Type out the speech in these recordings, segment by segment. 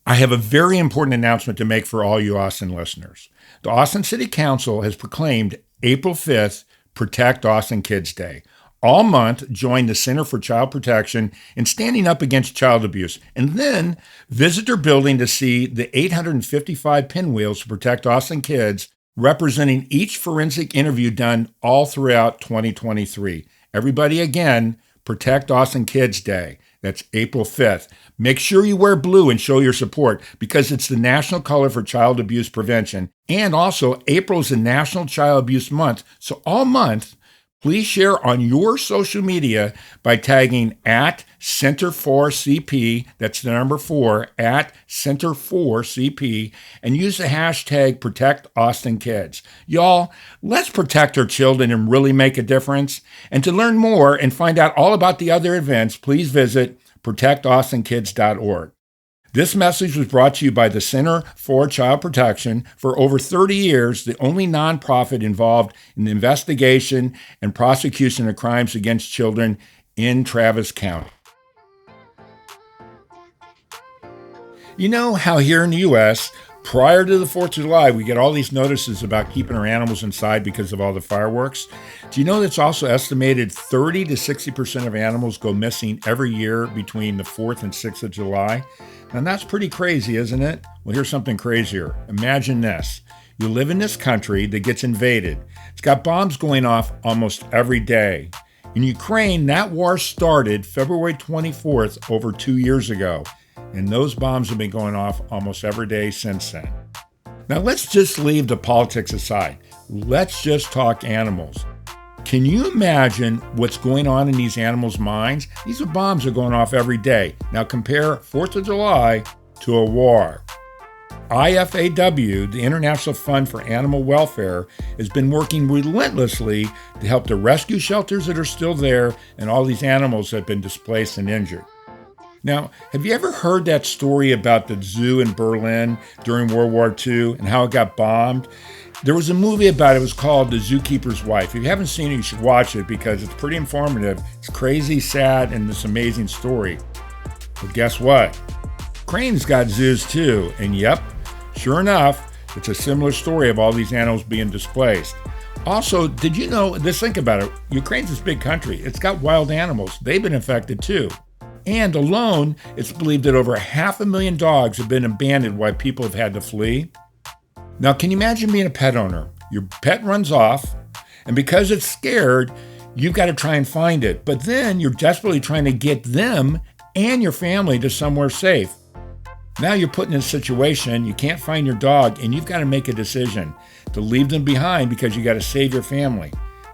I have a very important announcement to make for all you Austin listeners. The Austin City Council has proclaimed April 5th Protect Austin Kids Day. All month, join the Center for Child Protection in standing up against child abuse, and then visit their building to see the 855 pinwheels to protect Austin kids, representing each forensic interview done all throughout 2023. Everybody, again, Protect Austin Kids Day. That's April 5th. Make sure you wear blue and show your support because it's the national color for child abuse prevention. And also, April is the National Child Abuse Month. So all month, please share on your social media by tagging at Center4CP, that's the number 4, at Center4CP, and use the hashtag ProtectAustinKids. Y'all, let's protect our children and really make a difference. And to learn more and find out all about the other events, please visit ProtectAustinKids.org. This message was brought to you by the Center for Child Protection. For over 30 years, the only nonprofit involved in the investigation and prosecution of crimes against children in Travis County. You know how here in the U.S., prior to the 4th of July, we get all these notices about keeping our animals inside because of all the fireworks? Do you know that's also estimated 30 to 60% of animals go missing every year between the 4th and 6th of July? And that's pretty crazy, isn't it? Well, here's something crazier. Imagine this. You live in this country that gets invaded. It's got bombs going off almost every day. In Ukraine, that war started February 24th, over 2 years ago. And those bombs have been going off almost every day since then. Now, let's just leave the politics aside. Let's just talk animals. Can you imagine what's going on in these animals' minds? These bombs are going off every day. Now compare 4th of July to a war. IFAW, the International Fund for Animal Welfare, has been working relentlessly to help the rescue shelters that are still there and all these animals that have been displaced and injured. Now, have you ever heard that story about the zoo in Berlin during World War II and how it got bombed? There was a movie about it. It was called The Zookeeper's Wife. If you haven't seen it, you should watch it because it's pretty informative. It's crazy, sad, and this amazing story. But guess what? Ukraine's got zoos too. And yep, sure enough, it's a similar story of all these animals being displaced. Also, did you know, just think about it, Ukraine's this big country. It's got wild animals. They've been affected too. And alone, it's believed that over 500,000 dogs have been abandoned while people have had to flee. Now, can you imagine being a pet owner? Your pet runs off, and because it's scared, you've got to try and find it. But then you're desperately trying to get them and your family to somewhere safe. Now you're put in a situation, you can't find your dog, and you've got to make a decision to leave them behind because you got to save your family.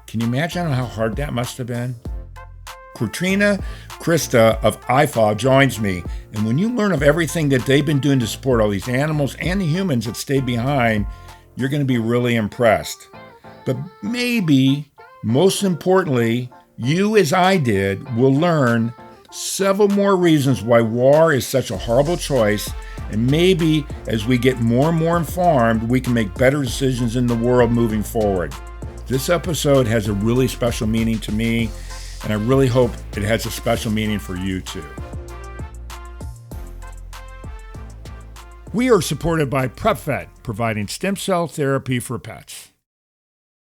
Can you imagine how hard that must have been? Katerina Kyrsta of IFAW joins me, and when you learn of everything that they've been doing to support all these animals and the humans that stay behind, you're going to be really impressed. But maybe, most importantly, you, as I did, will learn several more reasons why war is such a horrible choice, and maybe as we get more and more informed, we can make better decisions in the world moving forward. This episode has a really special meaning to me, and I really hope it has a special meaning for you too. We are supported by PrepVet, providing stem cell therapy for pets.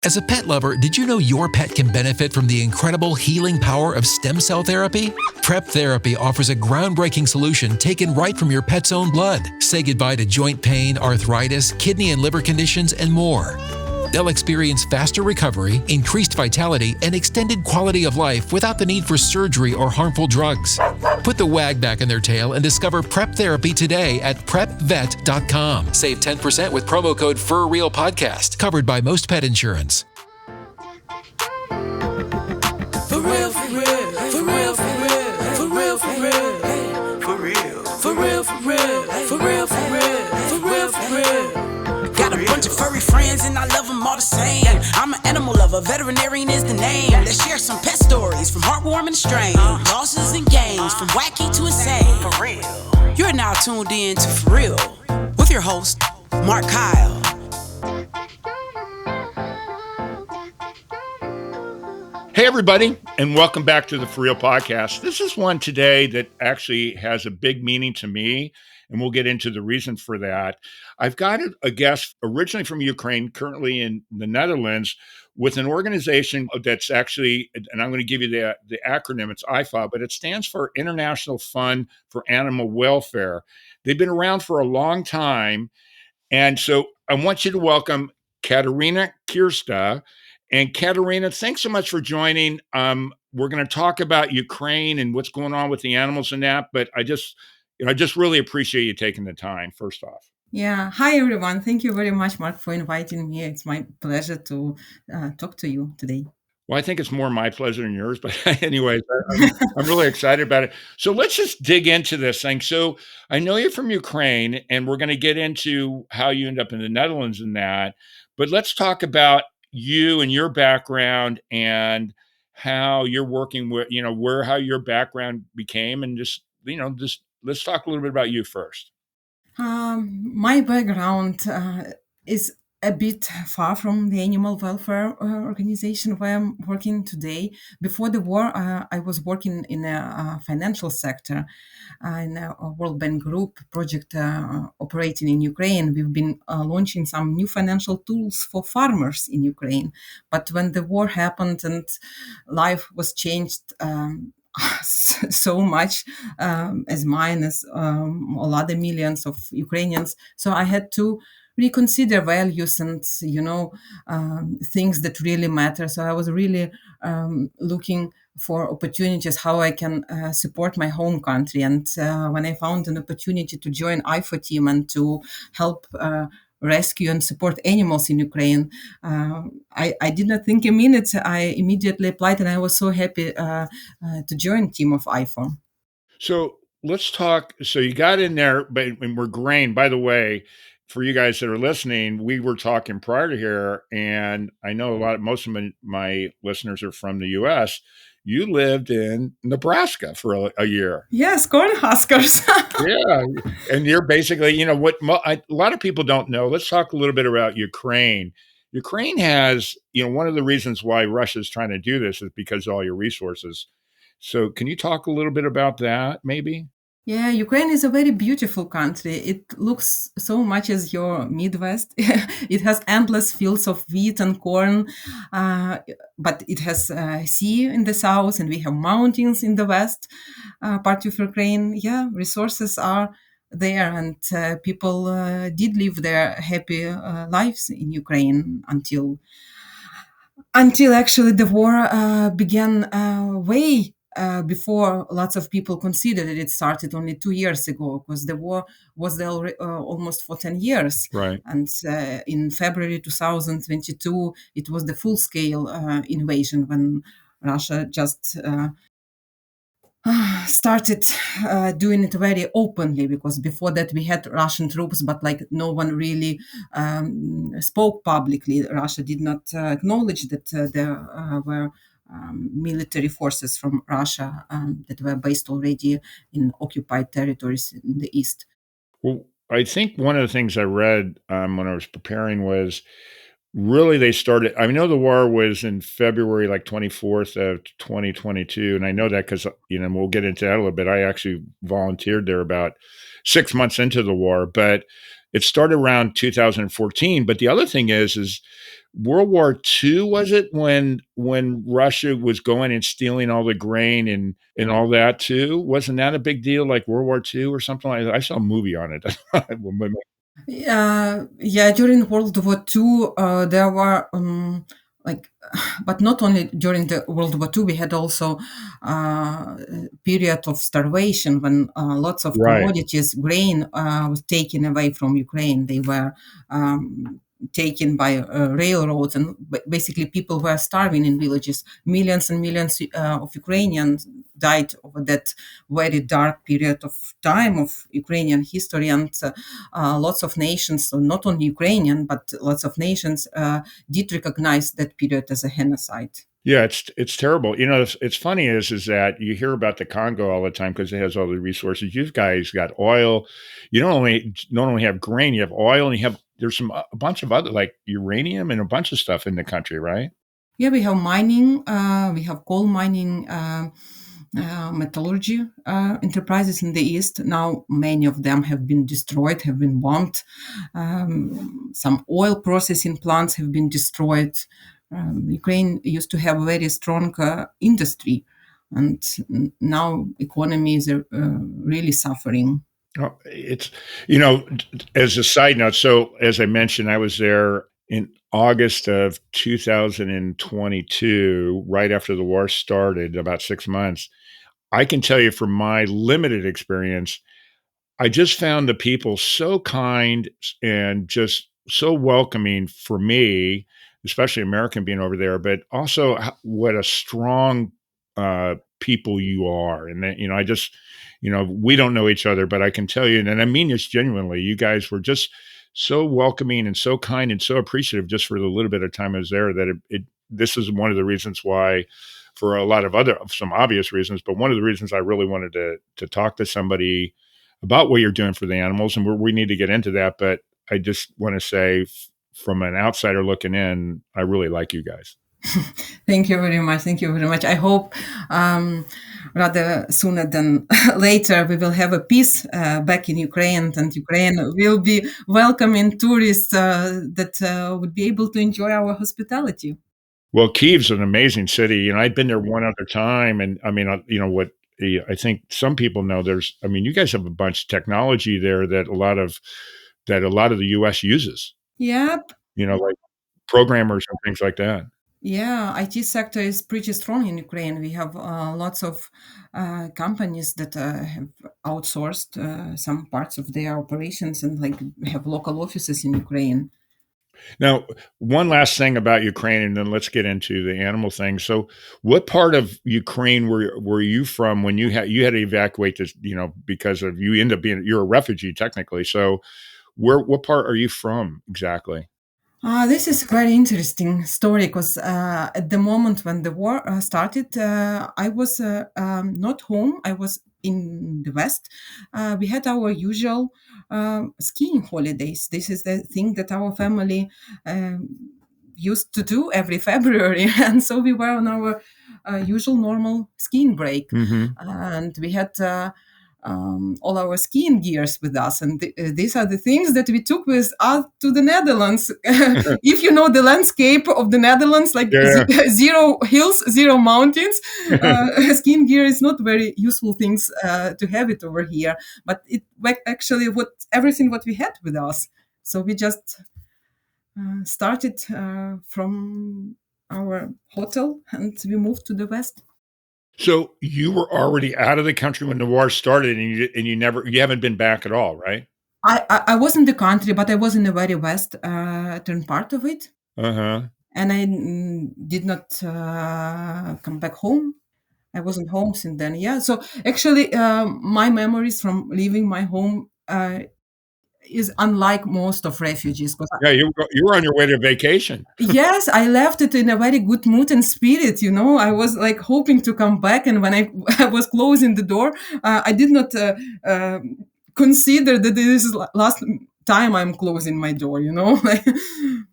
As a pet lover, did you know your pet can benefit from the incredible healing power of stem cell therapy? Prep Therapy offers a groundbreaking solution taken right from your pet's own blood. Say goodbye to joint pain, arthritis, kidney and liver conditions, and more. They'll experience faster recovery, increased vitality, and extended quality of life without the need for surgery or harmful drugs. Put the wag back in their tail and discover Prep Therapy today at PrepVet.com. Save 10% with promo code FurRealPodcast, covered by most pet insurance. For real, for real, for real, for real, for real, for real, for real, for real, for real, for real, for real, for real, for real. Got a bunch of furry friends and I love them all the same. I'm an animal lover, veterinarian is the name. Let's share some pet stories from heartwarming to strange, losses and games, from wacky to insane. For real. You're now tuned in to For Real with your host, Mark Kyle. Hey everybody, and welcome back to the For Real podcast. This is one today that actually has a big meaning to me, and we'll get into the reason for that. I've got a guest originally from Ukraine, currently in the Netherlands, with an organization that's actually, and I'm going to give you the acronym, it's IFAW, but it stands for International Fund for Animal Welfare. They've been around for a long time. And so I want you to welcome Katerina Kyrsta. And Katerina, thanks so much for joining. We're going to talk about Ukraine and what's going on with the animals and that, but I just really appreciate you taking the time, first off. Yeah. Hi, everyone. Thank you very much, Mark, for inviting me. It's my pleasure to talk to you today. Well, I think it's more my pleasure than yours, but anyways, I'm really excited about it. So let's just dig into this thing. So I know you're from Ukraine, and we're going to get into how you end up in the Netherlands and that. But let's talk about you and your background and how you're working with, how your background became, and just let's talk a little bit about you first. My background is a bit far from the animal welfare organization where I'm working today. Before the war, I was working in a financial sector in a World Bank Group project operating in Ukraine. We've been launching some new financial tools for farmers in Ukraine. But when the war happened and life was changed, so much as mine, as all other millions of Ukrainians. So I had to reconsider values and things that really matter. So I was really looking for opportunities how I can support my home country. And when I found an opportunity to join IFAW team and to help rescue and support animals in Ukraine, I did not think a minute. I immediately applied, and I was so happy to join team of IFAW. So let's talk. So you got in there, but and we're grain. By the way, for you guys that are listening, we were talking prior to here, and I know most of my listeners are from the U.S. You lived in Nebraska for a year. Yes, corn huskers. Yeah, and you're basically, a lot of people don't know. Let's talk a little bit about Ukraine. Ukraine has, one of the reasons why Russia's trying to do this is because of all your resources. So can you talk a little bit about that, maybe? Yeah, Ukraine is a very beautiful country. It looks so much as your Midwest. It has endless fields of wheat and corn, but it has sea in the south, and we have mountains in the west part of Ukraine. Yeah, resources are there, and people did live their happy lives in Ukraine until actually the war began way before lots of people considered it. It started only 2 years ago because the war was there almost for 10 years. Right. And in February 2022, it was the full-scale invasion when Russia just started doing it very openly, because before that we had Russian troops, but like no one really spoke publicly. Russia did not acknowledge that there were military forces from Russia that were based already in occupied territories in the east. Well, I think one of the things I read when I was preparing was really they started. I know the war was in February, like 24th of 2022, and I know that because we'll get into that a little bit. I actually volunteered there about 6 months into the war, but it started around 2014. But the other thing is World War II, was it when Russia was going and stealing all the grain and all that too? Wasn't that a big deal, like World War II or something like that? I saw a movie on it. Yeah, during World War II, there were but not only during the World War II, we had also period of starvation when lots of Right. commodities, grain was taken away from Ukraine. They were taken by railroads, and basically people were starving in villages. Millions and millions of Ukrainians died over that very dark period of time of Ukrainian history, and lots of nations, so not only Ukrainian, but lots of nations did recognize that period as a genocide. Yeah, it's terrible. It's funny is that you hear about the Congo all the time because it has all the resources. You guys got oil. You don't only have grain, you have oil, and there's a bunch of other, like uranium and a bunch of stuff in the country, right? Yeah, we have mining, we have coal mining, metallurgy enterprises in the east. Now, many of them have been destroyed, have been bombed. Some oil processing plants have been destroyed. Ukraine used to have a very strong industry, and now economy is really suffering. Oh, it's, as a side note, so as I mentioned, I was there in August of 2022, right after the war started, about 6 months. I can tell you from my limited experience, I just found the people so kind and just so welcoming for me, especially American being over there, but also what a strong people you are. And that, I just, we don't know each other, but I can tell you, and I mean this genuinely, you guys were just so welcoming and so kind and so appreciative just for the little bit of time I was there that this is one of the reasons why, for a lot of some obvious reasons, but one of the reasons I really wanted to talk to somebody about what you're doing for the animals, and we need to get into that. But I just want to say, from an outsider looking in, I really like you guys. Thank you very much. Thank you very much. I hope rather sooner than later we will have a peace back in Ukraine, and Ukraine will be welcoming tourists that would be able to enjoy our hospitality. Well, Kiev's an amazing city. I've been there one other time, and I mean, what I think some people know. You guys have a bunch of technology there that a lot of the U.S. uses. Yep. Like programmers and things like that. Yeah, IT sector is pretty strong in Ukraine. We have lots of companies that have outsourced some parts of their operations and like have local offices in Ukraine. Now, one last thing about Ukraine, and then let's get into the animal thing. So, what part of Ukraine were you from when you had to evacuate this? Because of you end up you're a refugee technically. So, what part are you from exactly? This is a very interesting story because at the moment when the war started, I was not home. I was in the West. We had our usual skiing holidays. This is the thing that our family used to do every February. And so we were on our usual normal skiing break. Hmm. And we had all our skiing gears with us. And these are the things that we took with us to the Netherlands. If you know the landscape of the Netherlands, like Yeah. zero hills, zero mountains, skiing gear is not very useful things to have it over here. But it actually everything what we had with us. So we just started from our hotel and we moved to the west. So you were already out of the country when the war started, and you haven't been back at all, right? I was in the country, but I was in the very west turn part of it, Uh huh. and I did not come back home. I wasn't home since then. Yeah, so actually, my memories from leaving my home is unlike most of refugees. Because Yeah, you were on your way to vacation. yes, I left it in a very good mood and spirit. I was like hoping to come back, and when I, I was closing the door, I did not consider that this is last time I'm closing my door.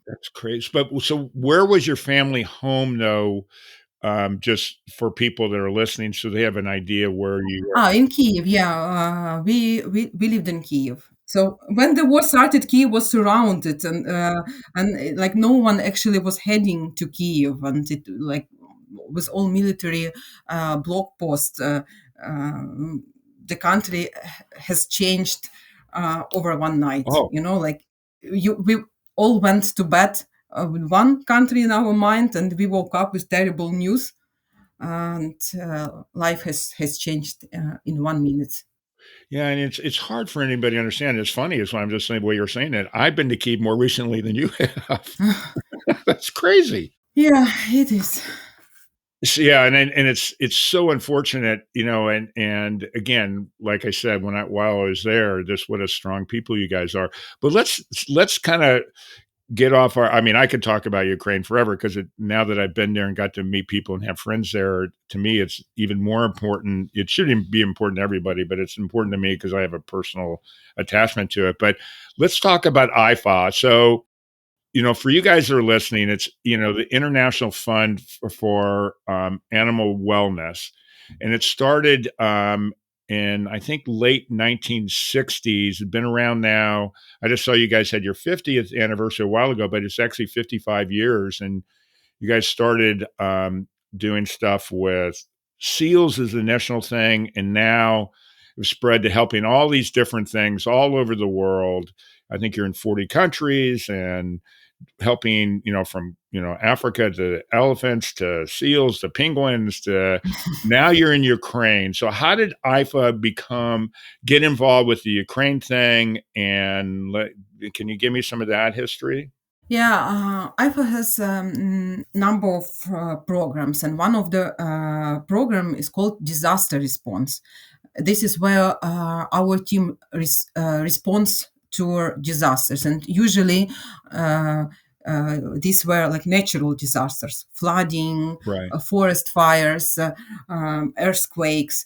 That's crazy. But so, where was your family home, though? Just for people that are listening, so they have an idea where you were. In Kiev, yeah, we lived in Kiev. So when the war started, Kiev was surrounded, and like no one actually was heading to Kiev, and it like was all military block posts. The country has changed over one night. Oh, Like we all went to bed with one country in our mind, and we woke up with terrible news, and life has changed in 1 minute. yeah, and it's hard for anybody to understand. It's funny, is why I'm just saying the way you're saying it. I've been to Kyiv more recently than you have. That's crazy. Yeah, it is. Yeah, and it's so unfortunate, and again, like I said, while I was there, just what a strong people you guys are. But let's kind of get off our. I mean, I could talk about Ukraine forever because now that I've been there and got to meet people and have friends there, to me, it's even more important. It shouldn't be important to everybody, but it's important to me because I have a personal attachment to it. But let's talk about IFAW. So, for you guys that are listening, it's, the International Fund for Animal Wellness. and it started in I think late 1960s. It's been around now. I just saw you guys had your 50th anniversary a while ago, but it's actually 55 years, and you guys started doing stuff with seals as a national thing, and now it's spread to helping all these different things all over the world. I think you're in 40 countries and helping, from, Africa to elephants to seals to penguins to now you're in Ukraine. So how did IFA get involved with the Ukraine thing? And can you give me some of that history? Yeah, IFA has number of programs, and one of the program is called disaster response. This is where our team responds to disasters, and usually these were like natural disasters, flooding, Right. forest fires, earthquakes.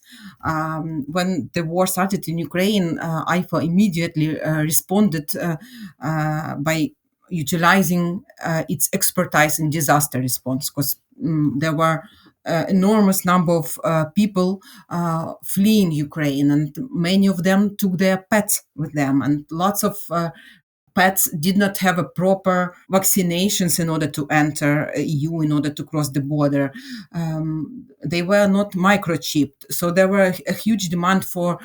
When the war started in Ukraine, IFA immediately responded by utilizing its expertise in disaster response, because there were enormous number of people fleeing Ukraine, and many of them took their pets with them, and lots of pets did not have a proper vaccinations in order to enter EU, in order to cross the border. They were not microchipped, so there were a huge demand for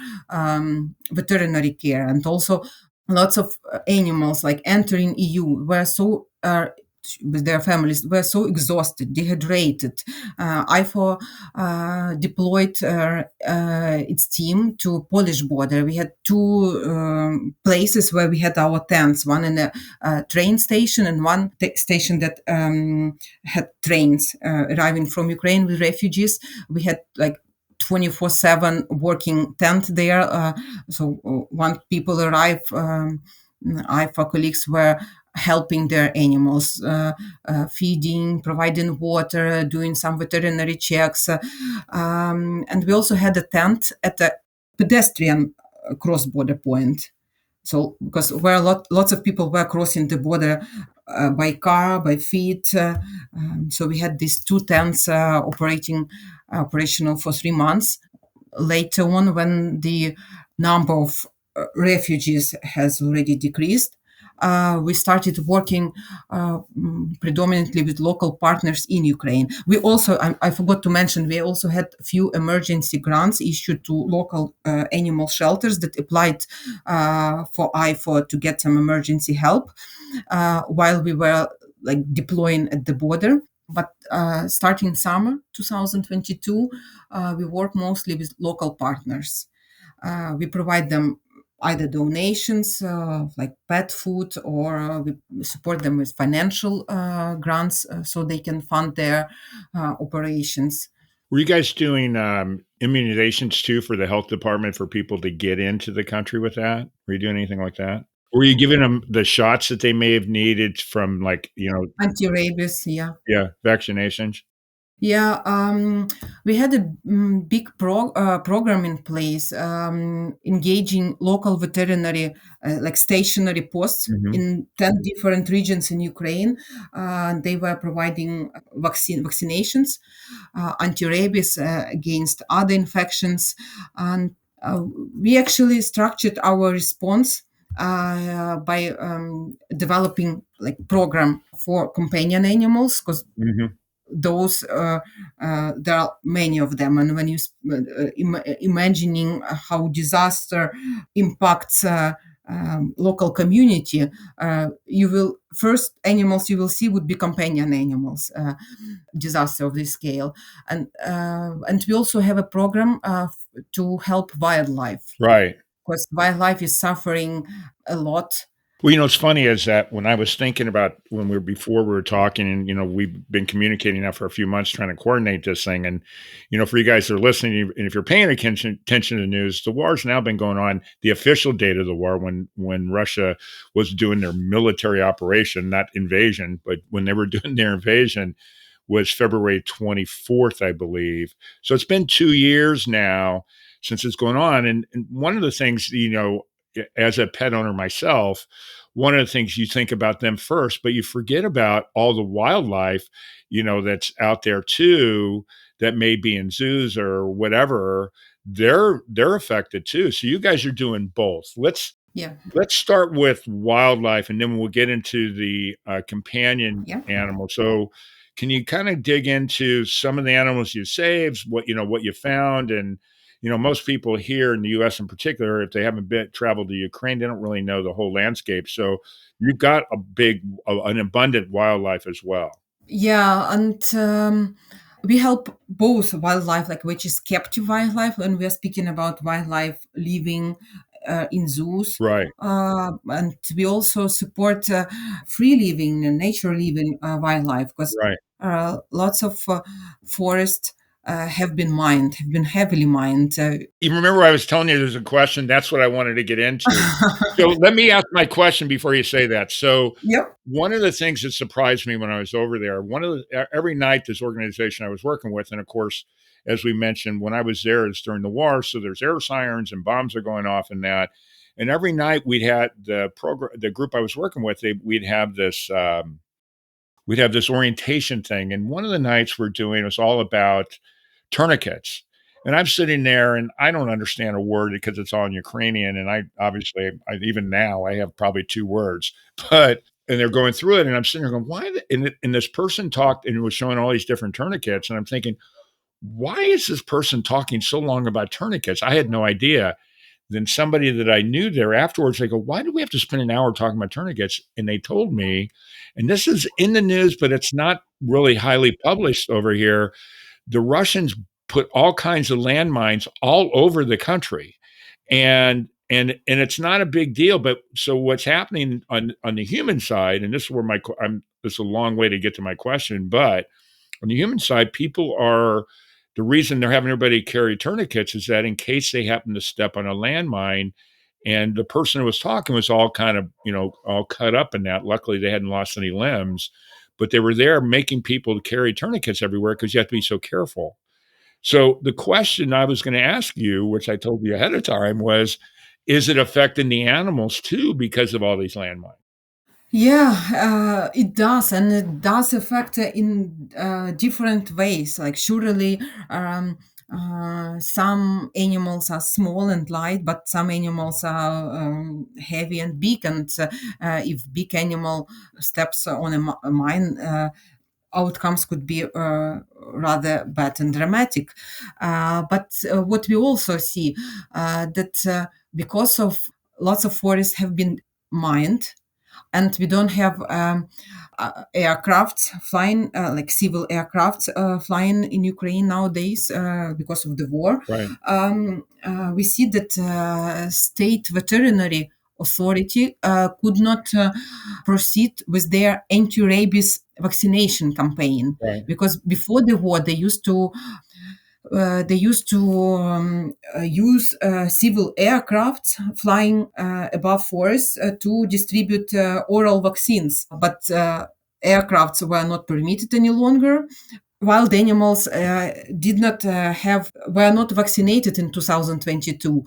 veterinary care, and also lots of animals like entering EU were so with their families were so exhausted, dehydrated. IFAW deployed its team to Polish border. We had two places where we had our tents, one in a train station and one station that had trains arriving from Ukraine with refugees. We had like 24/7 working tent there. So when people arrive, IFA colleagues were helping their animals, feeding, providing water, doing some veterinary checks. And we also had a tent at a pedestrian cross-border point. So because where lots of people were crossing the border by car, by feet. So we had these two tents operational for 3 months. Later on, when the number of refugees has already decreased, we started working predominantly with local partners in Ukraine. We also, I forgot to mention, we also had a few emergency grants issued to local animal shelters that applied for IFA to get some emergency help while we were like deploying at the border. But starting summer 2022, we work mostly with local partners. We provide them either donations like pet food, or we support them with financial grants so they can fund their operations. Were you guys doing immunizations too for the health department for people to get into the country with that? Were you doing anything like that? Were you giving them the shots that they may have needed from, like, Anti-rabies, yeah. yeah, vaccinations? Yeah, we had a big program in place, engaging local veterinary, like stationary posts Mhm. in 10 different regions in Ukraine. They were providing vaccinations, anti-rabies against other infections. And we actually structured our response by developing like program for companion animals, because Mhm. those there are many of them, and when you imagining how disaster impacts local community, you will first animals you will see would be companion animals, disaster of this scale. And we also have a program to help wildlife, Right. because wildlife is suffering a lot. Well, it's funny is that when I was thinking about before we were talking, and we've been communicating now for a few months trying to coordinate this thing, and for you guys that are listening, and if you're paying attention to the news, the war's now been going on. The official date of the war, when Russia was doing their military operation, not invasion, but when they were doing their invasion, was February 24th, I believe. So it's been 2 years now since it's going on, and one of the things, as a pet owner myself, one of the things you think about them first, but you forget about all the wildlife, that's out there too, that may be in zoos or whatever, they're affected too. So you guys are doing both. Yeah. Let's start with wildlife, and then we'll get into the companion Yeah. animals. So, can you kind of dig into some of the animals you saved, what you found, and most people here in the U.S. in particular, if they haven't been traveled to Ukraine, they don't really know the whole landscape. So, you've got an abundant wildlife as well. Yeah, and we help both wildlife, like which is captive wildlife, when we are speaking about wildlife living in zoos. Right, And we also support free living and nature living wildlife, because right. lots of forests have been heavily mined. You remember I was telling you there's a question? That's what I wanted to get into. So let me ask my question before you say that. So Yep. one of the things that surprised me when I was over there, every night this organization I was working with, and of course, as we mentioned, when I was there, it's during the war, so there's air sirens and bombs are going off and that. And every night we'd had the group I was working with, we'd have this orientation thing. And one of the nights we're doing was all about tourniquets. And I'm sitting there and I don't understand a word because it's all in Ukrainian. And even now, I have probably two words, and they're going through it. And I'm sitting there going, why? And this person talked and was showing all these different tourniquets. And I'm thinking, why is this person talking so long about tourniquets? I had no idea. Then somebody that I knew there afterwards, they go, why do we have to spend an hour talking about tourniquets? And they told me, and this is in the news, but it's not really highly published over here. The Russians put all kinds of landmines all over the country, and it's not a big deal. But so what's happening on the human side, and this is where this is a long way to get to my question, but on the human side, the reason they're having everybody carry tourniquets is that in case they happen to step on a landmine, and the person who was talking was all kind of, all cut up in that. Luckily, they hadn't lost any limbs, but they were there making people carry tourniquets everywhere because you have to be so careful. So the question I was going to ask you, which I told you ahead of time, was, is it affecting the animals too because of all these landmines? Yeah, it does, and it does affect in different ways. Like, surely, some animals are small and light, but some animals are heavy and big. And if big animal steps on a mine, outcomes could be rather bad and dramatic. But what we also see that because of lots of forests have been mined, and we don't have aircrafts flying, like civil aircrafts flying in Ukraine nowadays because of the war. Right. We see that state veterinary authority could not proceed with their anti-rabies vaccination campaign, Right. because before the war they used to use civil aircraft flying above forests to distribute oral vaccines, but aircrafts were not permitted any longer. Wild animals were not vaccinated in 2022.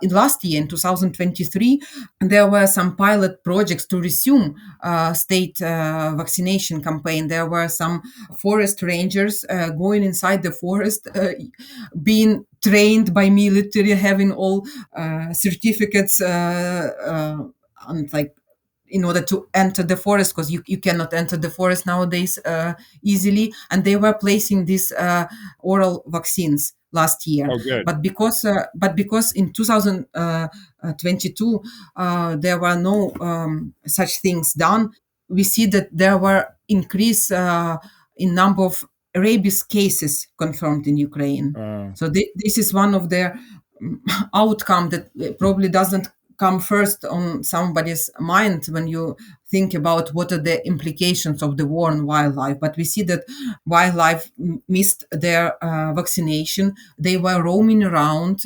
In last year, in 2023, there were some pilot projects to resume state vaccination campaign. There were some forest rangers going inside the forest, being trained by military, having all certificates and like in order to enter the forest, because you cannot enter the forest nowadays easily. And they were placing these oral vaccines last year. Oh, good. But because in 2022 there were no such things done, we see that there were increase in number of rabies cases confirmed in Ukraine. So this is one of the outcome that probably doesn't come first on somebody's mind when you think about what are the implications of the war on wildlife. But we see that wildlife missed their vaccination. They were roaming around.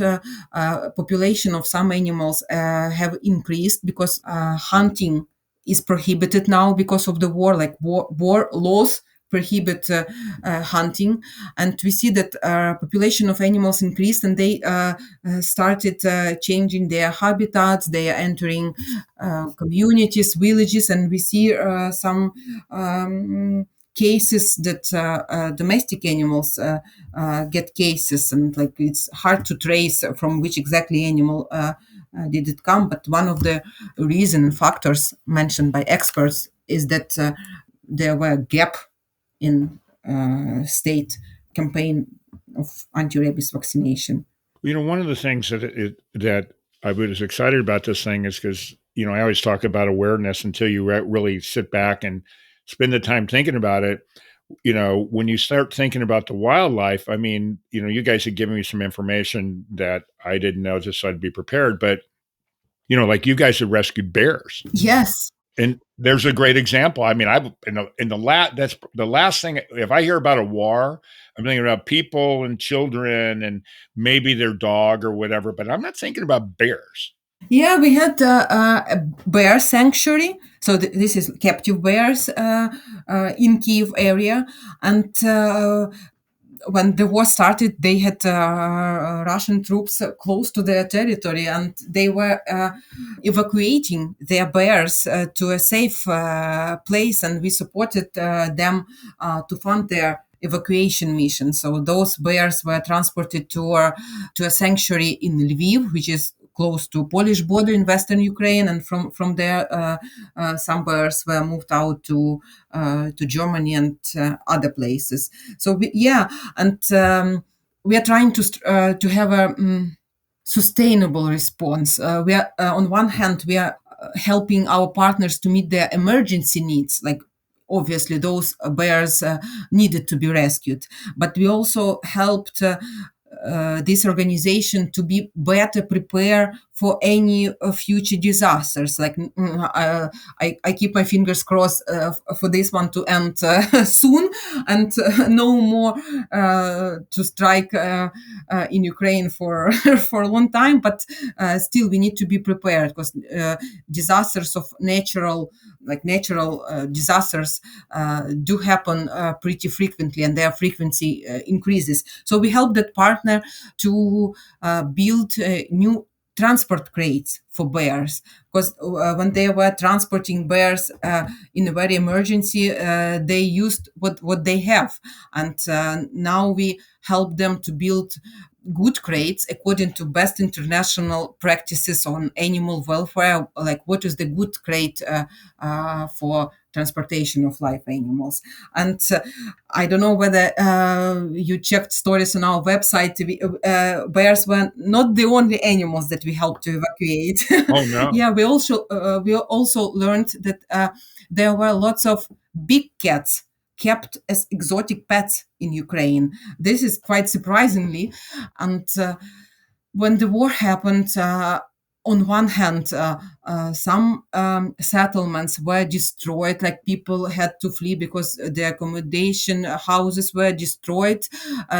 Population of some animals have increased because hunting is prohibited now because of the war. Like war laws prohibit hunting, and we see that population of animals increased, and they started changing their habitats. They are entering communities, villages, and we see some cases that domestic animals get cases, and like it's hard to trace from which exactly animal did it come. But one of the reason factors mentioned by experts is that there were gap in state campaign of anti-rabies vaccination. One of the things that I was excited about this thing is because I always talk about awareness until you really sit back and spend the time thinking about it. When you start thinking about the wildlife, I mean, you guys had given me some information that I didn't know, just so I'd be prepared. But like you guys have rescued bears. Yes. And there's a great example. I mean, that's the last thing. If I hear about a war, I'm thinking about people and children and maybe their dog or whatever. But I'm not thinking about bears. Yeah, we had a bear sanctuary. So this is captive bears in Kiev area, and when the war started, they had Russian troops close to their territory, and they were evacuating their bears to a safe place, and we supported them to fund their evacuation mission. So those bears were transported to a sanctuary in Lviv, which is close to Polish border in western Ukraine, and from there, some bears were moved out to Germany and other places. So we are trying to have a sustainable response. We are on one hand we are helping our partners to meet their emergency needs, like obviously those bears needed to be rescued, but we also helped this organization to be better prepared for any future disasters. Like I keep my fingers crossed for this one to end soon, and no more to strike in Ukraine for for a long time. But still, we need to be prepared, because disasters of natural disasters do happen pretty frequently, and their frequency increases. So we help that partner to build new transport crates for bears, because when they were transporting bears in a very emergency, they used what they have, and now we help them to build good crates according to best international practices on animal welfare, like what is the good crate for transportation of live animals. And I don't know whether you checked stories on our website. Bears were not the only animals that we helped to evacuate. Oh no! Yeah, we also learned that there were lots of big cats kept as exotic pets in Ukraine. This is quite surprisingly. And when the war happened, on one hand, some settlements were destroyed, like people had to flee because their accommodation houses were destroyed.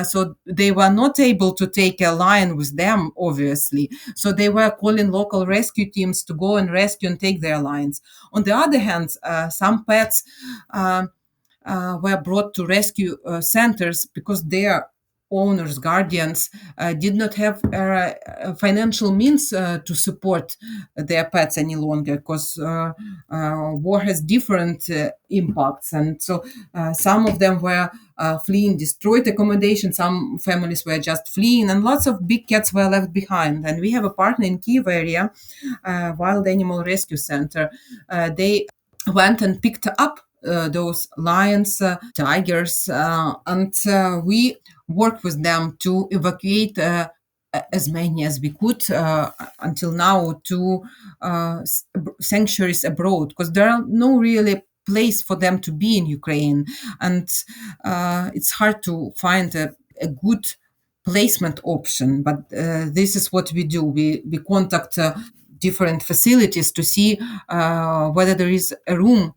So they were not able to take a lion with them, obviously. So they were calling local rescue teams to go and rescue and take their lions. On the other hand, some pets were brought to rescue centers because their owners, guardians, did not have financial means to support their pets any longer, because war has different impacts. And so some of them were fleeing destroyed accommodation, some families were just fleeing, and lots of big cats were left behind. And we have a partner in Kiev area, Wild Animal Rescue Center. They went and picked up those lions, tigers, and we worked with them to evacuate as many as we could until now to sanctuaries abroad, because there are no really place for them to be in Ukraine, and it's hard to find a good placement option. But this is what we do. We contact different facilities to see whether there is a room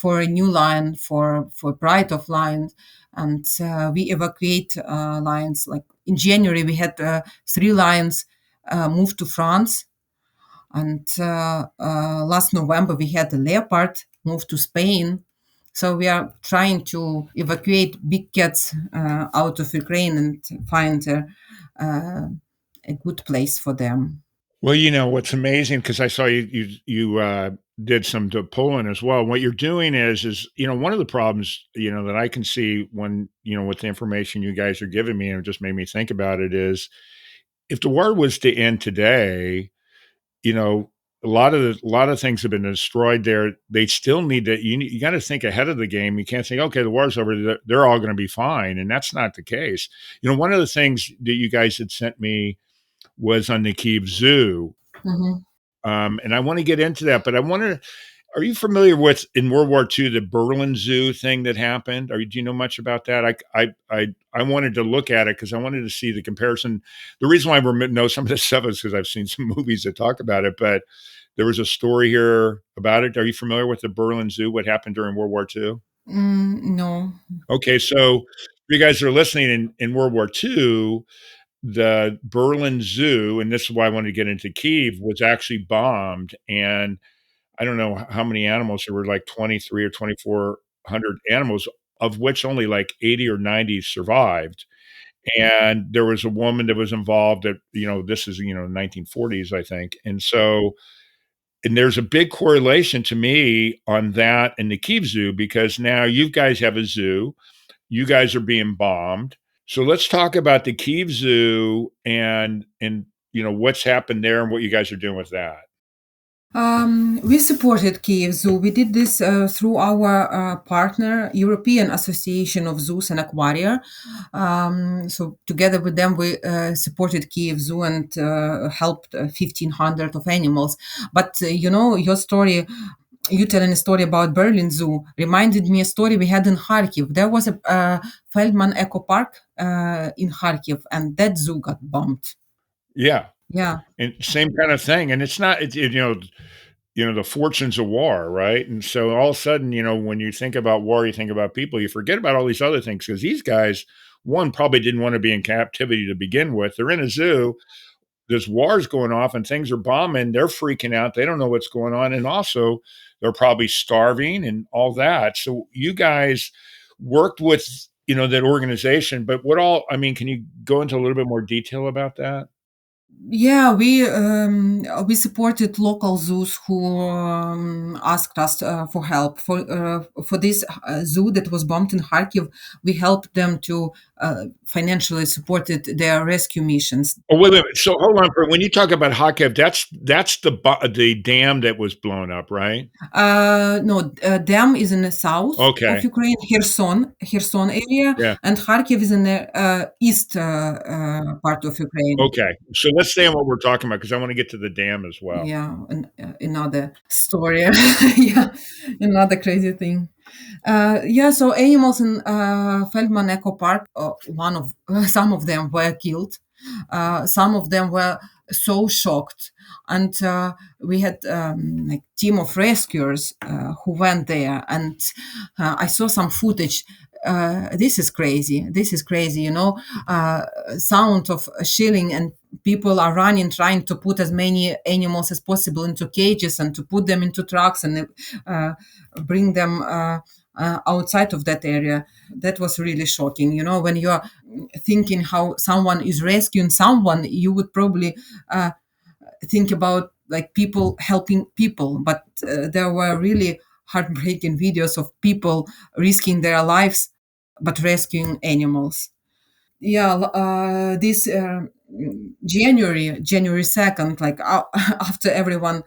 for a new lion, for pride of lions, and we evacuate lions. Like in January, we had 3 lions moved to France, and last November we had a leopard moved to Spain. So we are trying to evacuate big cats out of Ukraine and find a good place for them. Well, what's amazing because I saw you did some to Poland as well. What you're doing is one of the problems that I can see when with the information you guys are giving me, and it just made me think about it is if the war was to end today, you know, a lot of things have been destroyed there. They still need to. You got to think ahead of the game. You can't think, okay, the war's over. They're all going to be fine, and that's not the case. One of the things that you guys had sent me was on the Kyiv Zoo, Mhm. and I want to get into that, but I want to. Are you familiar with in World War II the Berlin Zoo thing that happened? Do you know much about that? I wanted to look at it because I wanted to see the comparison. The reason why I know some of this stuff is because I've seen some movies that talk about it. But there was a story here about it. Are you familiar with the Berlin Zoo? What happened during World War II? No. Okay, so for you guys that are listening in World War II, the Berlin Zoo, and this is why I wanted to get into Kyiv, was actually bombed, and I don't know how many animals. There were like 23 or 2,400 animals, of which only like 80 or 90 survived. And there was a woman that was involved that, this is, 1940s, I think. And there's a big correlation to me on that and the Kyiv Zoo because now you guys have a zoo, you guys are being bombed. So let's talk about the Kyiv Zoo and what's happened there and what you guys are doing with that. We supported Kiev Zoo. We did this through our partner, European Association of Zoos and Aquaria. So together with them, we supported Kiev Zoo and helped 1,500 of animals. But your story, you telling a story about Berlin Zoo reminded me a story we had in Kharkiv. There was a Feldman Eco Park in Kharkiv, and that zoo got bombed. Yeah. Yeah. And same kind of thing. And it's not, the fortunes of war, right? And so all of a sudden, when you think about war, you think about people, you forget about all these other things because these guys, one, probably didn't want to be in captivity to begin with. They're in a zoo. There's wars going off and things are bombing. They're freaking out. They don't know what's going on. And also, they're probably starving and all that. So you guys worked with, that organization. But can you go into a little bit more detail about that? Yeah, we supported local zoos who asked us for help for this zoo that was bombed in Kharkiv. We helped them to financially supported their rescue missions. Oh, wait, wait, wait. So hold on for when you talk about Kharkiv, that's the dam that was blown up, right? No, Dam is in the south of Okay. Ukraine, Kherson area, Yeah. and Kharkiv is in the east part of Ukraine. Okay. So let's stay on what we're talking about because I want to get to the dam as well. Yeah, another story. Yeah, another crazy thing. Yeah, so animals in Feldman Eco Park, one of some of them were killed. Some of them were so shocked, and we had like team of rescuers who went there, and I saw some footage. This is crazy. This is crazy. Sound of shilling and people are running, trying to put as many animals as possible into cages and to put them into trucks and bring them outside of that area. That was really shocking. When you're thinking how someone is rescuing someone, you would probably think about like people helping people, but there were really heartbreaking videos of people risking their lives but rescuing animals. Yeah, this January 2nd, like after everyone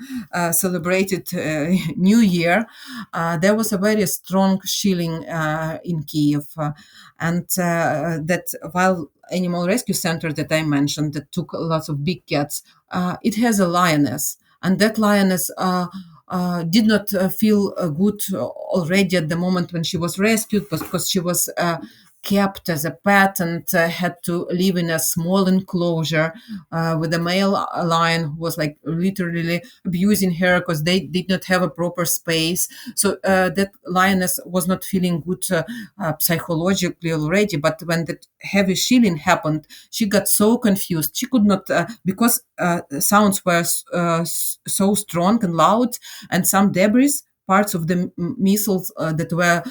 celebrated New Year, there was a very strong shilling in Kiev, and that while animal rescue center that I mentioned that took lots of big cats, it has a lioness, and that lioness did not feel good already at the moment when she was rescued, because she was kept as a pet and had to live in a small enclosure with a male lion who was like literally abusing her because they did not have a proper space. So that lioness was not feeling good psychologically already. But when that heavy shilling happened, she got so confused. She could not, because sounds were so strong and loud, and some debris parts of the missiles that were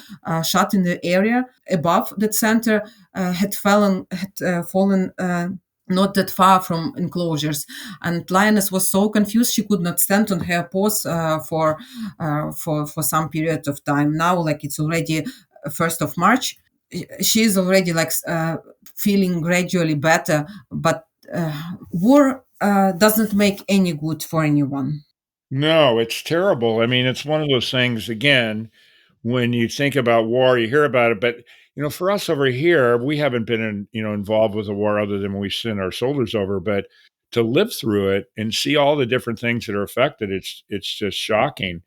shot in the area above that center had fallen not that far from enclosures. And lioness was so confused she could not stand on her paws for some period of time. Now, like it's already 1st of March, she is already like feeling gradually better. But war doesn't make any good for anyone. No, it's terrible. I mean, it's one of those things, again, when you think about war, you hear about it, but, for us over here, we haven't been involved with a war other than when we send our soldiers over, but to live through it and see all the different things that are affected, it's just shocking.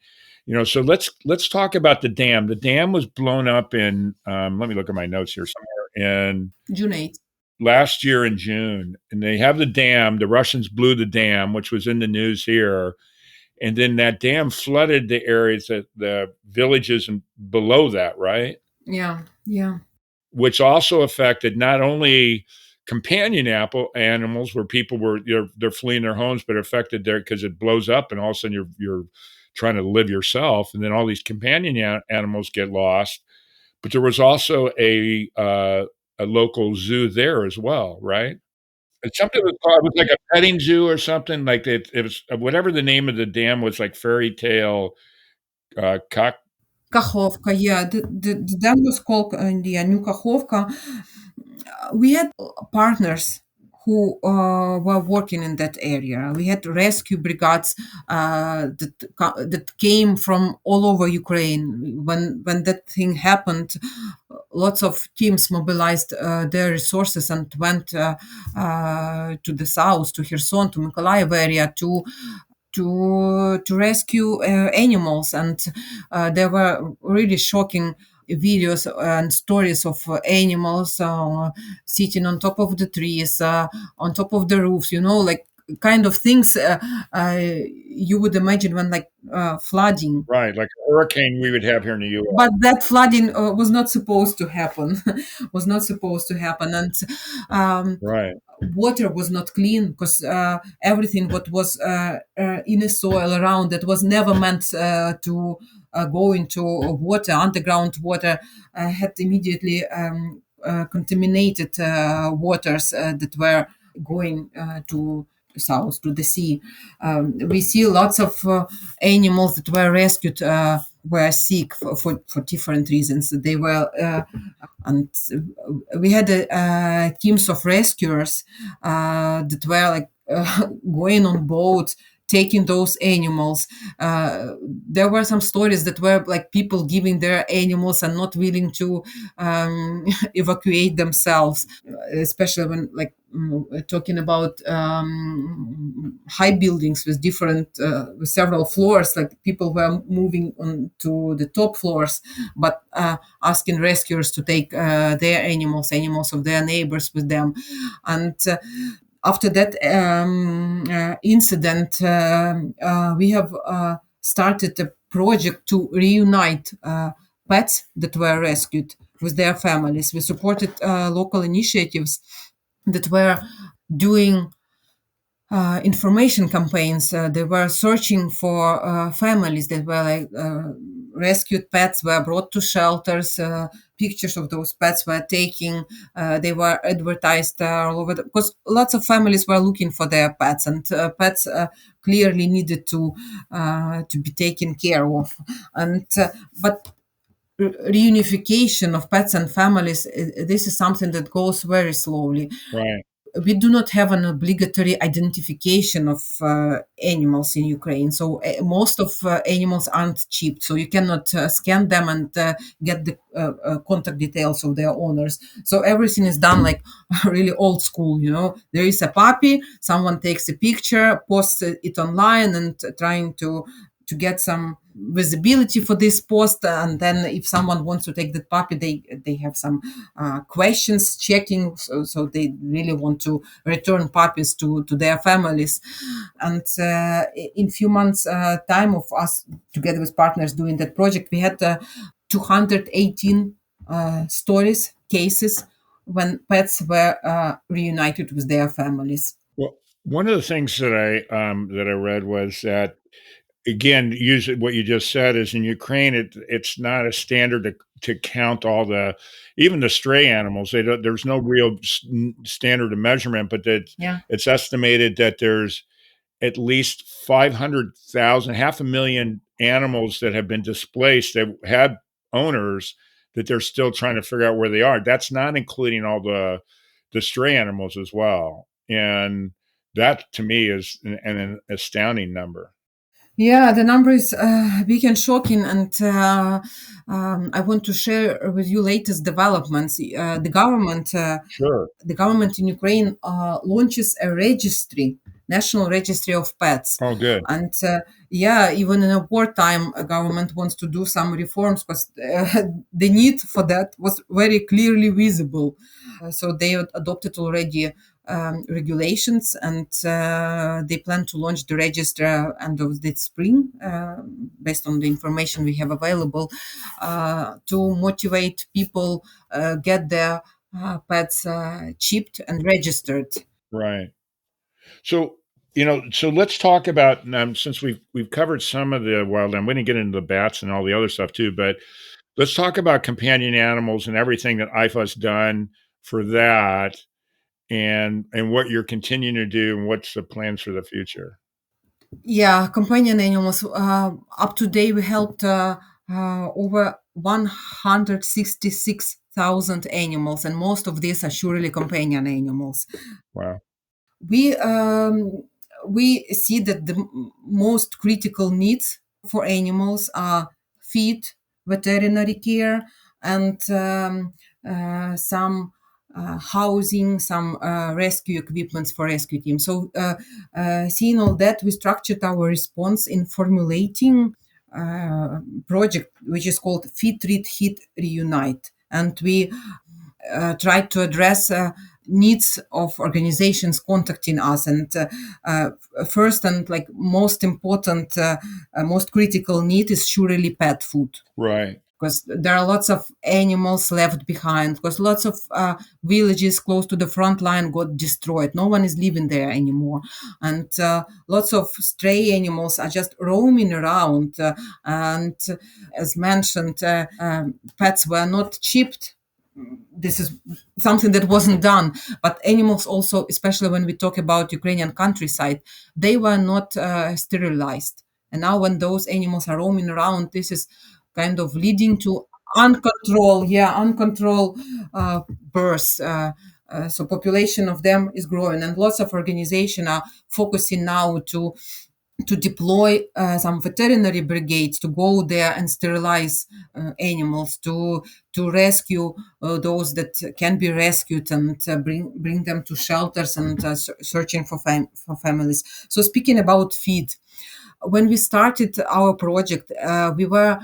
So let's talk about the dam. The dam was blown up in, let me look at my notes here somewhere, in June 8th. last year in June, and they have the dam. The Russians blew the dam, which was in the news here, and then that dam flooded the areas that the villages and below that, right? Yeah, yeah. Which also affected not only companion apple animals where people were they're fleeing their homes, but affected there because it blows up and all of a sudden you're trying to live yourself, and then all these companion animals get lost. But there was also a local zoo there as well, right? And something was called, it was like a petting zoo or something, like it was whatever the name of the dam was, like fairy tale, cock. Kachovka, yeah, the dam was called yeah, New Kachovka. We had partners who were working in that area. We had rescue brigades that came from all over Ukraine. When that thing happened, lots of teams mobilized their resources and went to the south, to Kherson, to Mykolaiv area, to rescue animals. And there were really shocking videos and stories of animals sitting on top of the trees, on top of the roofs, like kind of things you would imagine when like flooding. Right, like a hurricane we would have here in the US. But that flooding was not supposed to happen. Was not supposed to happen. And Right, water was not clean because everything what was in the soil around that was never meant to go into water, underground water, had immediately contaminated waters that were going to south to the sea. We see lots of animals that were rescued were sick for different reasons. They were and we had teams of rescuers that were like going on boats taking those animals. There were some stories that were like people giving their animals and not willing to evacuate themselves, especially when like talking about high buildings with different with several floors, like people were moving on to the top floors, but asking rescuers to take their animals of their neighbors with them. And after that incident, we have started a project to reunite pets that were rescued with their families. We supported local initiatives that were doing information campaigns. They were searching for families that were like rescued pets were brought to shelters. Pictures of those pets were taken. They were advertised all over because lots of families were looking for their pets, and pets clearly needed to be taken care of. And but reunification of pets and families, this is something that goes very slowly. right. We do not have an obligatory identification of animals in Ukraine. So most of animals aren't chipped. So you cannot scan them and get the contact details of their owners. So everything is done like really old school. There is a puppy, someone takes a picture, posts it online, and trying to get some visibility for this post. And then if someone wants to take the puppy, they have some questions checking, so they really want to return puppies to their families. And in few months time of us together with partners doing that project, we had 218 stories, cases when pets were reunited with their families. Well, one of the things that I read was that, again, use what you just said is in Ukraine, it's not a standard to count all the even the stray animals. They don't, there's no real standard of measurement, but that Yeah. it's estimated that there's at least 500,000, half a million animals that have been displaced that had owners that they're still trying to figure out where they are. That's not including all the stray animals as well. And that to me is an astounding number. Yeah, the number is big and shocking, and I want to share with you latest developments. Sure. The government in Ukraine launches a registry, national registry of pets, Oh, good. and yeah, even in a wartime, a government wants to do some reforms because the need for that was very clearly visible. So they adopted already regulations, and they plan to launch the register end of this spring, based on the information we have available, to motivate people get their pets chipped and registered. Right. So, so let's talk about since we've covered some of the wildland. We didn't get into the bats and all the other stuff too, but let's talk about companion animals and everything that IFAW's done for that, and what you're continuing to do, and what's the plans for the future. Yeah, companion animals. Up to date, we helped over 166,000 animals, and most of these are surely companion animals. Wow. We we see that the most critical needs for animals are feed, veterinary care, and some housing, some rescue equipments for rescue teams. So, seeing all that, we structured our response in formulating project which is called Feed, Treat, Hit, Reunite, and we tried to address needs of organizations contacting us, and first and like most important, most critical need is surely pet food, Right. because there are lots of animals left behind, because lots of villages close to the front line got destroyed, no one is living there anymore, and lots of stray animals are just roaming around, and as mentioned, pets were not chipped. This is something that wasn't done, but animals also, especially when we talk about Ukrainian countryside, they were not sterilized, and now when those animals are roaming around, this is kind of leading to uncontrolled births. So population of them is growing, and lots of organizations are focusing now to deploy some veterinary brigades to go there and sterilize animals, to rescue those that can be rescued, and bring them to shelters, and searching for families. So speaking about feed, when we started our project, we were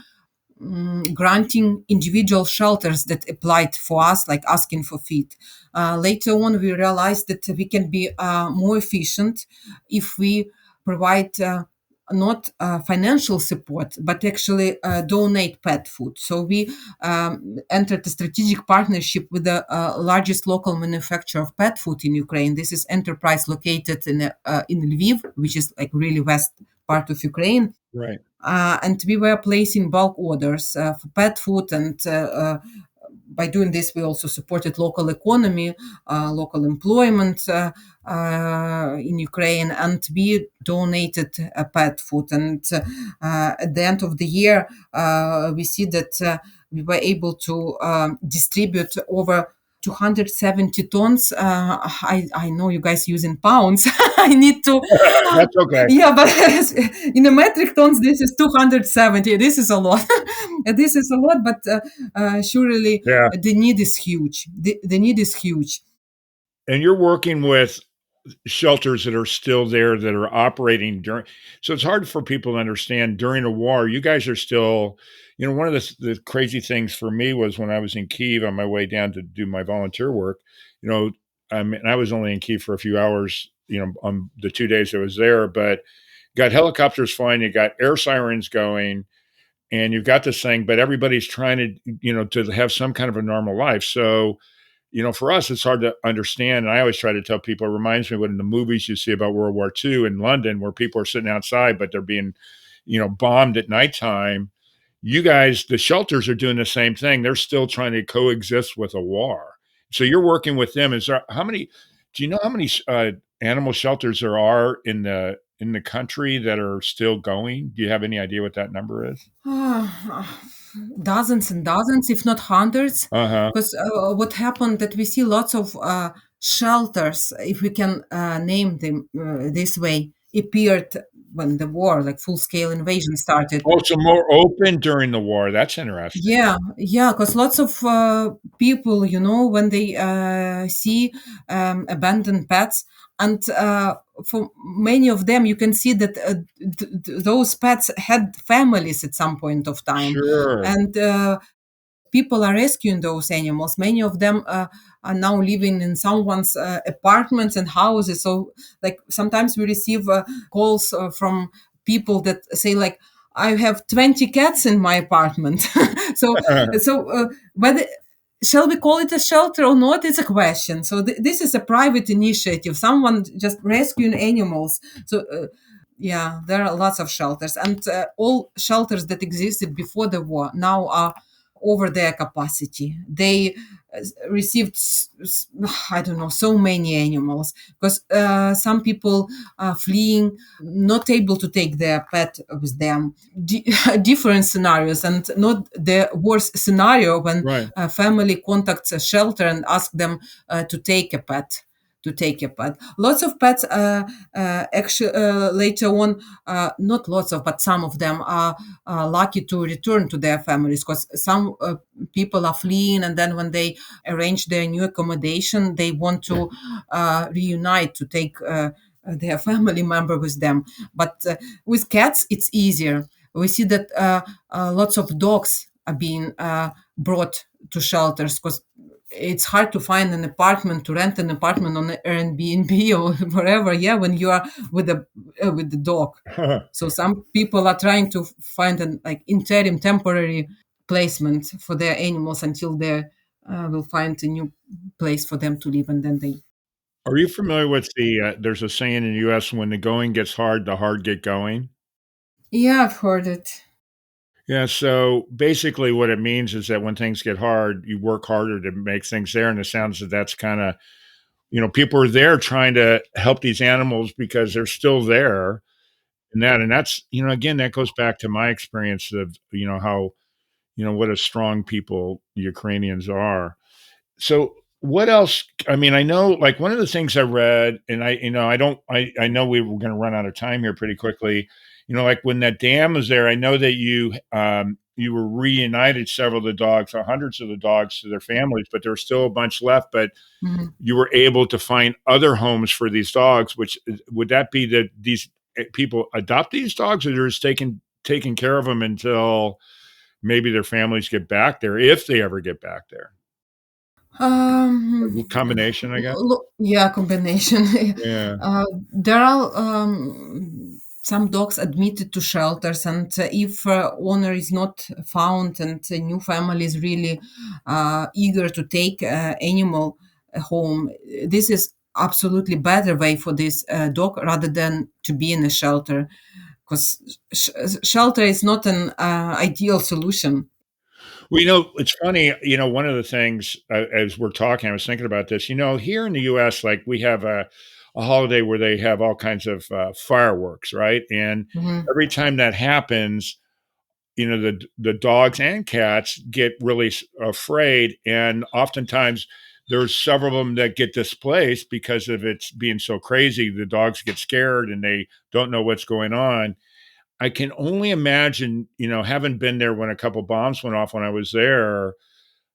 granting individual shelters that applied for us, like asking for feed. Later on, we realized that we can be more efficient if we provide not financial support, but actually donate pet food. So we entered a strategic partnership with the largest local manufacturer of pet food in Ukraine. This is enterprise located in Lviv, which is like really west part of Ukraine. Right. And we were placing bulk orders for pet food, and by doing this, we also supported local economy, local employment in Ukraine, and we donated pet food. And at the end of the year, we see that we were able to distribute over 270 tons. I know you guys use in pounds. I need to. That's okay. Yeah, but in the metric tons, this is 270. This is a lot. This is a lot, but surely Yeah. the need is huge. The need is huge. And you're working with shelters that are still there that are operating during, so it's hard for people to understand during a war. You guys are still, one of the crazy things for me was when I was in Kyiv on my way down to do my volunteer work. I was only in Kyiv for a few hours, on the 2 days I was there, but got helicopters flying, you got air sirens going, and you've got this thing, but everybody's trying to have some kind of a normal life. So for us, it's hard to understand. And I always try to tell people, it reminds me of what in the movies you see about World War II in London, where people are sitting outside, but they're being, bombed at nighttime. you guys, the shelters are doing the same thing. They're still trying to coexist with a war. So you're working with them. Is there how many do you know how many animal shelters there are in the country that are still going? Do you have any idea what that number is? Ah, dozens and dozens, if not hundreds, Uh-huh. because what happened that we see lots of shelters, if we can name them this way, appeared when the war, like full-scale invasion started. Oh, so more open during the war. That's interesting. Yeah, yeah, because lots of people, when they see abandoned pets, and for many of them, you can see that those pets had families at some point of time, Sure. and people are rescuing those animals. Many of them are now living in someone's apartments and houses. So, like sometimes we receive calls from people that say, like, I have 20 cats in my apartment. so, whether shall we call it a shelter or not? It's a question. So, this is a private initiative. Someone just rescuing animals. So. Yeah, there are lots of shelters, and all shelters that existed before the war now are over their capacity. They received, I don't know, so many animals because some people are fleeing, not able to take their pet with them. Different scenarios, and not the worst scenario when Right. a family contacts a shelter and asks them to take a pet. To take a pet. Lots of pets actually later on, not lots of, but some of them are lucky to return to their families because some people are fleeing, and then when they arrange their new accommodation, they want to reunite to take their family member with them. But with cats, it's easier. We see that lots of dogs are being brought to shelters because it's hard to find an apartment to rent an apartment on Airbnb or wherever. Yeah, when you are with the dog. So some people are trying to find an like interim temporary placement for their animals until they will find a new place for them to live, and then they. Are you familiar with there's a saying in the US, "When the going gets hard, the hard get going"? Yeah, I've heard it. Yeah, so basically what it means is that when things get hard, you work harder to make things there, and it sounds that that's kinda people are there trying to help these animals because they're still there, and that's again, that goes back to my experience of, how, what a strong people the Ukrainians are. So, what else I mean, I know, like, one of the things I read, and I don't I know we were gonna run out of time here pretty quickly. Like, when that dam was there, I know that you were reunited several of the dogs, or hundreds of the dogs to their families, but there was still a bunch left, but Mhm. you were able to find other homes for these dogs, which is would that be that these, people adopt these dogs, or they're just taking care of them until maybe their families get back there, if they ever get back there? Um, A combination, I guess? yeah, combination. Yeah. There are some dogs admitted to shelters, and if owner is not found and a new family is really eager to take animal home, this is absolutely better way for this dog rather than to be in a shelter, because shelter is not an ideal solution. Well, it's funny, one of the things, as we're talking, I was thinking about this, here in the US, like, we have a holiday where they have all kinds of, fireworks, right? And Mhm. every time that happens, the dogs and cats get really afraid, and oftentimes there's several of them that get displaced because of it's being so crazy. The dogs get scared and they don't know what's going on. I can only imagine, having been there when a couple bombs went off when I was there,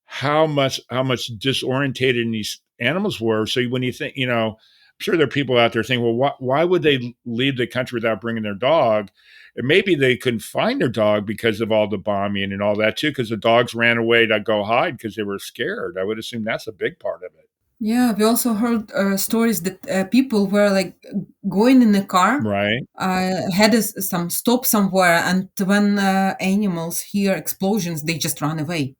how much disorientated these animals were. So when you think, I'm sure there are people out there thinking, well, why would they leave the country without bringing their dog? And maybe they couldn't find their dog because of all the bombing and all that too, because the dogs ran away to go hide because they were scared. I would assume that's a big part of it. Yeah, we also heard stories that people were like going in a car, Right. had some stop somewhere, and when animals hear explosions, they just run away.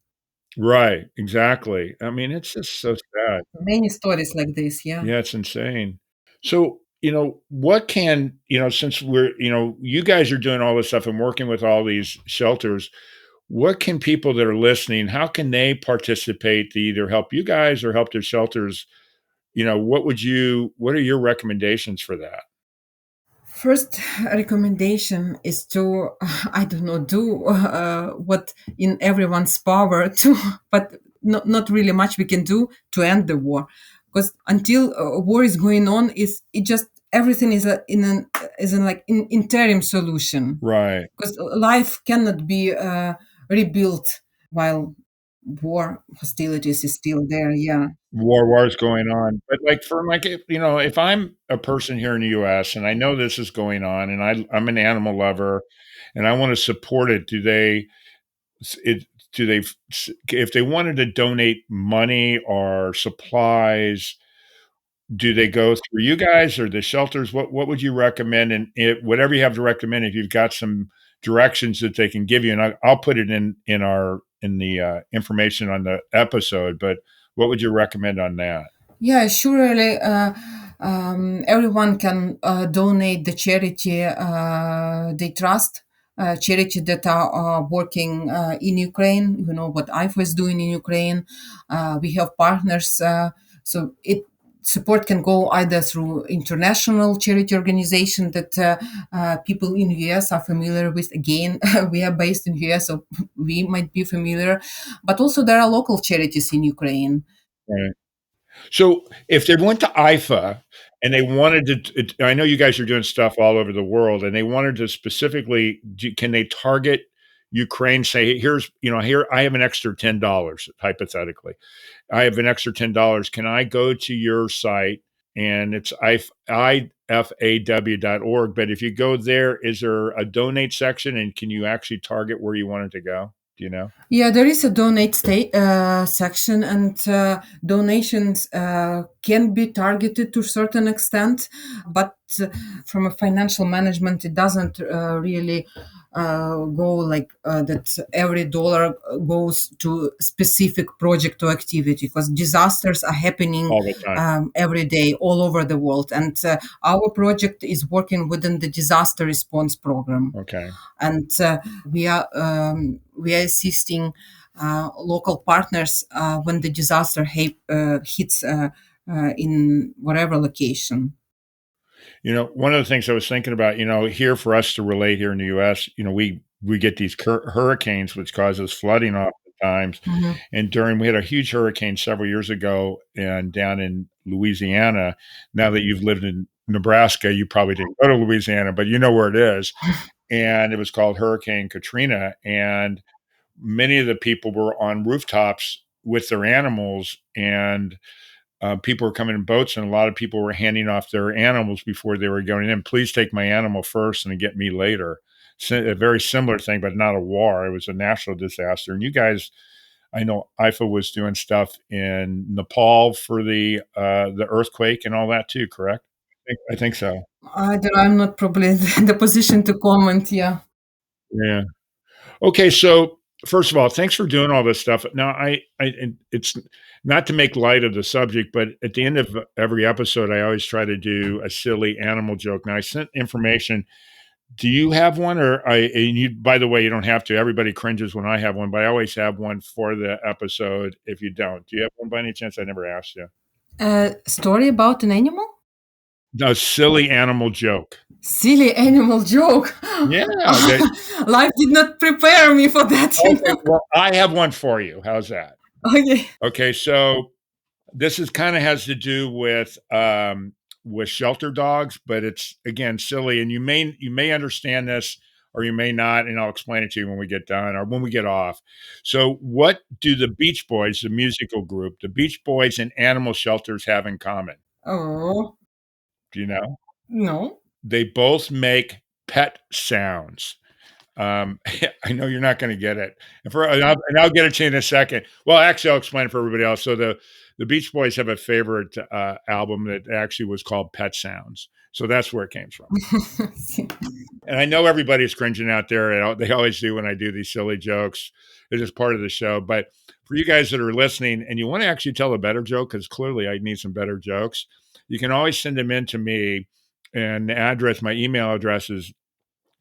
Right. Exactly. I mean, it's just so sad. Many stories like this, yeah. Yeah, it's insane. So, what can, since you guys are doing all this stuff and working with all these shelters, what can people that are listening, how can they participate to either help you guys or help their shelters? What are your recommendations for that? First recommendation is to, I don't know, do what in everyone's power to, but not really much we can do to end the war, because until war is going on, it just everything is in like in interim solution, Right. because life cannot be rebuilt while war hostilities is still there. Yeah. Wars going on. But, like, for, like, if I'm a person here in the US and I know this is going on and I'm an animal lover and I wanna support it, do they s it do they f s if they wanted to donate money or supplies, do they go through you guys or the shelters? What would you recommend? And whatever you have to recommend, if you've got some directions that they can give you, and I'll put it in the information on the episode. But what would you recommend on that? Yeah, surely everyone can donate the charity they trust, charity that are working in Ukraine. You know what IFAW is doing in Ukraine. We have partners, so it support can go either through international charity organization that people in US are familiar with. Again, we are based in US, so we might be familiar, but also there are local charities in Ukraine. Right. So if they went to IFA and they wanted I know you guys are doing stuff all over the world, and they wanted to specifically, can they target Ukraine? Say, here I have an extra $10, hypothetically. I have an extra $10. Can I go to your site? And it's ifaw.org. But if you go there, is there a donate section? And can you actually target where you want it to go? Do you know? Yeah, there is a donate section, and donations can be targeted to a certain extent, but from a financial management, it doesn't really go like that. Every dollar goes to specific project or activity, because disasters are happening All the time. every day all over the world, and our project is working within the disaster response program. Okay. And we are assisting local partners when the disaster hits in whatever location. One of the things I was thinking about, here for us to relate here in the US, we get these hurricanes, which causes flooding oftentimes. Mhm. And we had a huge hurricane several years ago and down in Louisiana. Now that you've lived in Nebraska, you probably didn't go to Louisiana, but you know where it is. And it was called Hurricane Katrina. And many of the people were on rooftops with their animals, and people were coming in boats, and a lot of people were handing off their animals before they were going in. Please take my animal first and get me later. A very similar thing, but not a war. It was a natural disaster. And you guys, I know IFA was doing stuff in Nepal for the earthquake and all that too, correct? I think so. I'm not probably in the position to comment. Yeah. Yeah. Okay, so first of all, thanks for doing all this stuff. Now, and it's not to make light of the subject, but at the end of every episode, I always try to do a silly animal joke. Now, I sent information. Do you have one, or and you? By the way, you don't have to. Everybody cringes when I have one, but I always have one for the episode. If you don't, do you have one by any chance? I never asked you. Story about an animal? A silly animal joke. Silly animal joke. Yeah. Life did not prepare me for that. Okay, well, I have one for you. How's that? Okay. Okay, so this is kind of has to do with shelter dogs, but it's again silly, and you may understand this or you may not, and I'll explain it to you when we get done or when we get off. So, what do the Beach Boys, the musical group, the Beach Boys and animal shelters have in common? Oh, Do you know? no. They both make pet sounds. I know you're not gonna get it, and I'll get it to you in a second. Well, actually, I'll explain it for everybody else. So the Beach Boys have a favorite album that actually was called Pet Sounds. So that's where it came from. And I know everybody's cringing out there, and they always do when I do these silly jokes. It's just part of the show. But for you guys that are listening and you want to actually tell a better joke, because clearly I need some better jokes, you can always send them in to me. And my email address is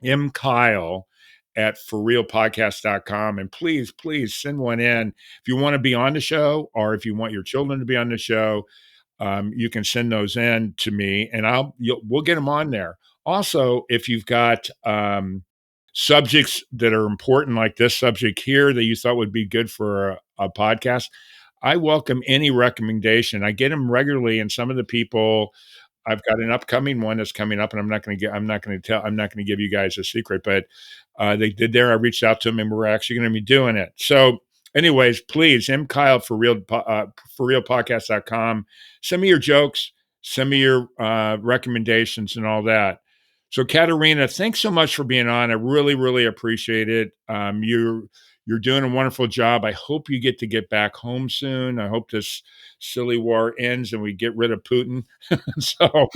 mkyle at forrealpodcast.com. And please, please send one in. If you want to be on the show or if you want your children to be on the show, you can send those in to me and we'll get them on there. Also, if you've got subjects that are important, like this subject here that you thought would be good for a podcast, I welcome any recommendation. I get them regularly, and some of the people, I've got an upcoming one that's coming up, and I'm not going to give you guys a secret, but they did there. I reached out to them, and we're actually going to be doing it. So, anyways, please, Kyle for realpodcast.com. Send me your jokes, send me your recommendations, and all that. So, Katerina, thanks so much for being on. I really, really appreciate it. You're doing a wonderful job. I hope you get back home soon. I hope this silly war ends and we get rid of Putin. So,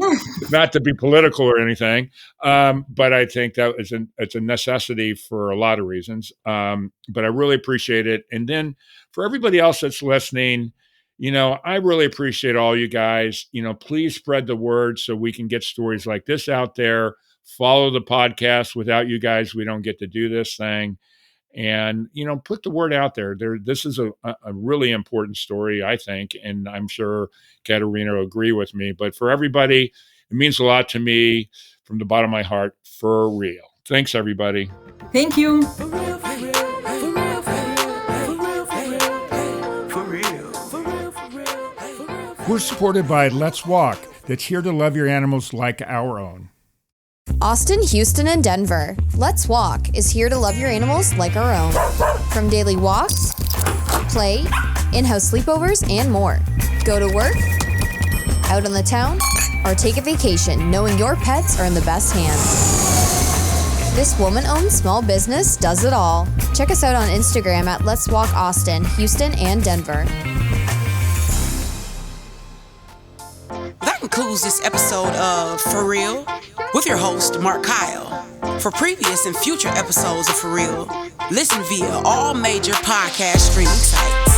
not to be political or anything, but I think that it's a necessity for a lot of reasons. But I really appreciate it. And then for everybody else that's listening, I really appreciate all you guys. Please spread the word so we can get stories like this out there. Follow the podcast. Without you guys, we don't get to do this thing. And, put the word out there. This is a really important story, I think, and I'm sure Katerina will agree with me. But for everybody, it means a lot to me from the bottom of my heart, for real. Thanks, everybody. Thank you. For real, for real, for real, for real, for real, for real. We're supported by Let's Walk, that's here to love your animals like our own. Austin, Houston, and Denver. Let's Walk is here to love your animals like our own. From daily walks, play, in-house sleepovers, and more. Go to work, out on the town, or take a vacation knowing your pets are in the best hands. This woman-owned small business does it all. Check us out on Instagram at Let's Walk Austin, Houston, and Denver. That concludes this episode of For Real with your host, Mark Kyle. For previous and future episodes of For Real, listen via all major podcast streaming sites.